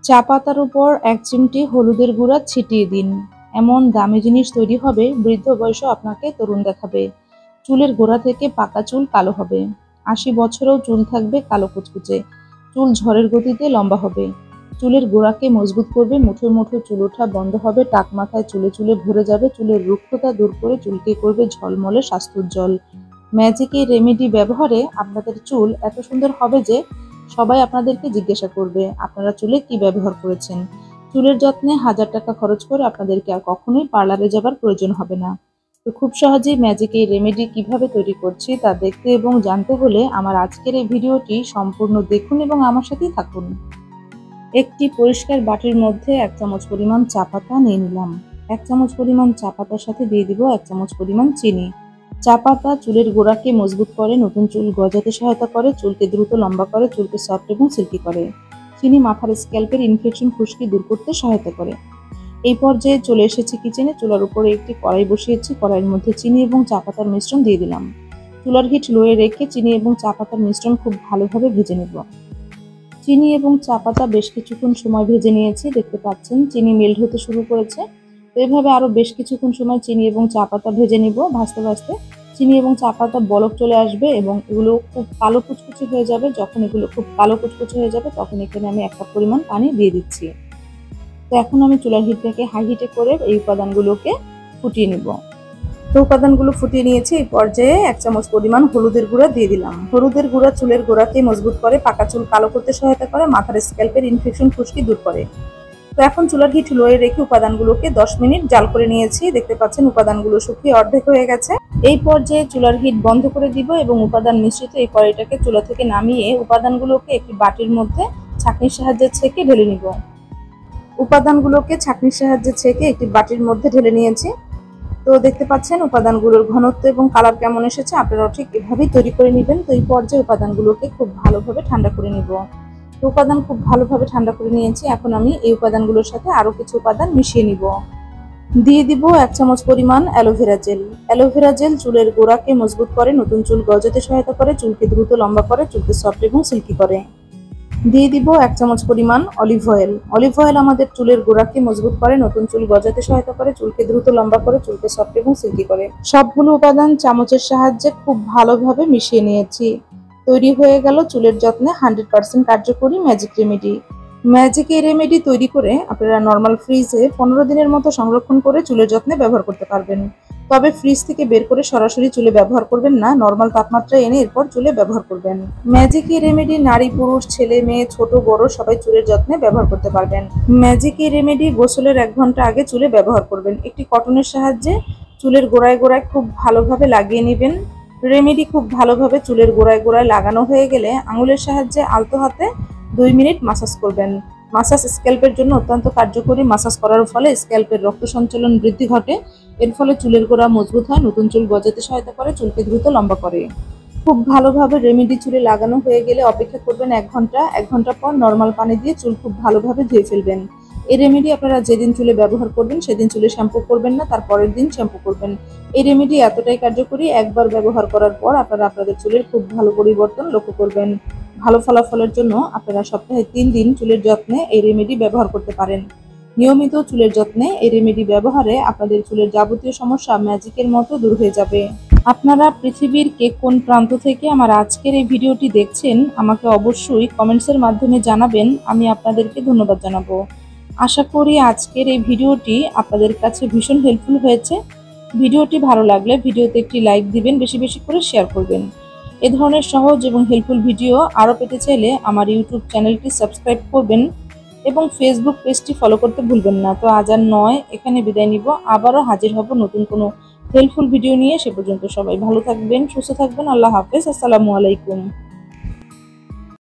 চা পাতার উপর 1 চিমটি হলুদের গুঁড়া ছিটিয়ে দিন। এমন দামি জিনিস তৈরি হবে, বৃদ্ধ বয়সেও আপনাকে তরুণ দেখাবে। চুলের গোড়া থেকে পাকা চুল কালো হবে। 80 বছরেও চুল থাকবে কালো কুচকুচে। চুল ঝড়ের গতিতে লম্বা হবে। চুলের গোড়াকে মজবুত করবে, মুঠো মুঠো চুল ওঠা বন্ধ হবে, টাক মাথায় চুলে চুলে ভরে যাবে, চুলের রুক্ষতা দূর করে চুলকে করবে ঝলমলে স্বাস্থ্যোজ্জ্বল। ম্যাজিক এই রেমেডি ব্যবহারে আপনাদের চুল এত সুন্দর হবে যে সবাই আপনাদেরকে জিজ্ঞাসা করবে আপনারা চুলে কি ব্যবহার করেছেন। চুলের যত্নে 1000 টাকা খরচ করে আপনাদেরকে আর কখনোই পার্লারে যাবার প্রয়োজন হবে না। তো খুব সহজেই ম্যাজিক এই রেমেডি কিভাবে তৈরি করছি তা দেখতে এবং জানতে হলে আমার আজকের এই ভিডিওটি সম্পূর্ণ দেখুন এবং আমার সাথেই থাকুন। একটি পরিষ্কার বাটির মধ্যে 1 চামচ পরিমাণ চা পাতা নিয়ে নিলাম। 1 চামচ পরিমাণ চা পাতার সাথে দিয়ে দিব 1 চামচ পরিমাণ চিনি। চা পাতা চুলের গোড়াকে মজবুত করে, নতুন চুল গজাতে সহায়তা করে, চুলকে দ্রুত লম্বা করে, চুলকে সফট এবং সিল্কি করে। চিনি মাথার স্ক্যাল্পের ইনফেকশন, খুশকি দূর করতে সহায়তা করে। এই পর্যায়ে চলে এসেছি কিচেনে। চুলার উপরে একটি কড়াই বসিয়েছি। কড়াইয়ের মধ্যে চিনি এবং চা পাতার মিশ্রণ দিয়ে দিলাম। চুলার হিট লোয়ে রেখে চিনি এবং চা পাতার মিশ্রণ খুব ভালোভাবে ভেজে নেব। চিনি এবং চা পাতা বেশ কিছুক্ষণ সময় ভেজে নিয়েছি। দেখতে পাচ্ছেন চিনি মেল্ট হতে শুরু করেছে। তো এভাবে আরো বেশ কিছুক্ষণ সময় চিনি এবং চা পাতা ভেজে নিব। ভাজতে ভাজতে চিনি এবং চা পাতা বলক চলে আসবে এবং এগুলো খুব কালো কুচকুচে হয়ে যাবে। যখন এগুলো খুব কালো কুচকুচে হয়ে যাবে তখন এখানে আমি 1 কাপ পরিমাণ পানি দিয়ে দিচ্ছি। তো এখন আমি চুলার হিটটাকে হাই হিটে করে এই উপাদানগুলোকে ফুটিয়ে নিব। তো উপাদানগুলো ফুটিয়ে নিয়েছি। এই পর্যায়ে 1 চামচ পরিমাণ হলুদের গুঁড়া দিয়ে দিলাম। হলুদের গুঁড়া চুলের গোড়াকে মজবুত করে, পাকা চুল কালো করতে সহায়তা করে, মাথার স্ক্যাল্পের ইনফেকশন, খুশকি দূর করে। তো এখন চুলার হিট লোয়ে রেখে উপাদানগুলোকে 10 মিনিট জাল করে নিয়েছি। দেখতে পাচ্ছেন উপাদানগুলো শুকিয়ে অর্ধেক হয়ে গেছে। এই পর্যায়ে চুলার হিট বন্ধ করে দিব এবং উপাদান মিশ্রিত এই কড়াইটাকে চুলা থেকে নামিয়ে উপাদানগুলোকে একটি বাটির মধ্যে ছাঁকনির সাহায্যে ছেঁকে ঢেলে নিব। উপাদানগুলোকে ছাঁকনির সাহায্যে ছেঁকে একটি বাটির মধ্যে ঢেলে নিয়েছি। তো দেখতে পাচ্ছেন উপাদানগুলোর ঘনত্ব এবং কালার কেমন এসেছে। আপনারাও ঠিক এভাবেই তৈরি করে নেবেন। তো এই পর্যায়ে উপাদানগুলোকে খুব ভালোভাবে ঠান্ডা করে নিব। তো উপাদান খুব ভালোভাবে ঠান্ডা করে নিয়েছি। এখন আমি এই উপাদানগুলোর সাথে আরো কিছু উপাদান মিশিয়ে নিব। দিয়ে দিব 1 চামচ পরিমাণ অ্যালোভেরা জেল। অ্যালোভেরা জেল চুলের গোড়াকে মজবুত করে, নতুন চুল গজাতে সহায়তা করে, চুলকে দ্রুত লম্বা করে, চুলকে সফট এবং সিল্কি করে। দিয়ে দিব 1 চামচ পরিমাণ অলিভ অয়েল। অলিভ অয়েল আমাদের চুলের গোড়াকে মজবুত করে, নতুন চুল গজাতে সহায়তা করে, চুলকে দ্রুত লম্বা করে, চুলকে সফট এবং সিল্কি করে। সবগুলো উপাদান চামচের সাহায্যে খুব ভালোভাবে মিশিয়ে নিয়েছি। তৈরি হয়ে গেল চুলের যত্নে 100% কার্যকরী ম্যাজিক রেমেডি। ম্যাজিক এই রেমেডি তৈরি করে আপনারা নর্মাল ফ্রিজে 15 দিনের মতো সংরক্ষণ করে চুলের যত্নে ব্যবহার করতে পারবেন। তবে ফ্রিজ থেকে বের করে সরাসরি চুলে ব্যবহার করবেন না, নর্মাল তাপমাত্রায় এনে এরপর চুলে ব্যবহার করবেন। ম্যাজিক এই রেমেডি নারী পুরুষ ছেলে মেয়ে ছোট বড় সবাই চুলের যত্নে ব্যবহার করতে পারবেন। ম্যাজিক এই রেমেডি গোসলের 1 ঘন্টা আগে চুলে ব্যবহার করবেন। একটি কটনের সাহায্যে চুলের গোড়ায় গোড়ায় খুব ভালোভাবে লাগিয়ে নেবেন। রেমেডি খুব ভালোভাবে চুলের গোড়ায় গোড়ায় লাগানো হয়ে গেলে আঙুলের সাহায্যে আলতো হাতে 2 মিনিট মাসাজ করবেন। মাসাজ স্ক্যাল্পের জন্য অত্যন্ত কার্যকরী। মাসাজ করার ফলে স্ক্যাল্পের রক্ত সঞ্চালন বৃদ্ধি ঘটে। এর ফলে চুলের গোড়া মজবুত হয়, নতুন চুল গজাতে সহায়তা করে, চুলকে দ্রুত লম্বা করে। খুব ভালোভাবে রেমেডি চুলে লাগানো হয়ে গেলে অপেক্ষা করবেন 1 ঘন্টা। 1 ঘন্টা পর নর্মাল পানি দিয়ে চুল খুব ভালোভাবে ধুয়ে ফেলবেন। এই রেমেডি আপনারা যেদিন চুলে ব্যবহার করবেন সেদিন চুলে শ্যাম্পু করবেন না, তার পরের দিন শ্যাম্পু করবেন। এই রেমেডি এতটাই কার্যকরী, একবার ব্যবহার করার পর আপনারা আপনাদের চুলের খুব ভালো পরিবর্তন লক্ষ্য করবেন। ভালো ফলাফলের জন্য আপনারা সপ্তাহে 3 দিন চুলের যত্নে এই রেমেডি ব্যবহার করতে পারেন। নিয়মিত চুলের যত্নে এই রেমেডি ব্যবহারে আপনাদের চুলের যাবতীয় সমস্যা ম্যাজিকের মতো দূর হয়ে যাবে। আপনারা পৃথিবীর কে কোন প্রান্ত থেকে আমার আজকের এই ভিডিওটি দেখছেন আমাকে অবশ্যই কমেন্টসের মাধ্যমে জানাবেন। আমি আপনাদেরকে ধন্যবাদ জানাবো। আশা করি আজকের এই ভিডিওটি আপনাদের কাছে ভীষণ হেল্পফুল হয়েছে। ভিডিওটি ভালো লাগলে ভিডিওতে একটি লাইক দিবেন, বেশি বেশি করে শেয়ার করবেন। এ ধরনের সহজ এবং হেল্পফুল ভিডিও আরও পেতে চাইলে আমার ইউটিউব চ্যানেলটি সাবস্ক্রাইব করবেন এবং ফেসবুক পেজটি ফলো করতে ভুলবেন না। তো আজ আর নয়, এখানে বিদায় নিব। আবারও হাজির হব নতুন কোনো হেল্পফুল ভিডিও নিয়ে। সে পর্যন্ত সবাই ভালো থাকবেন, সুস্থ থাকবেন। আল্লাহ হাফেজ। আসসালামু আলাইকুম।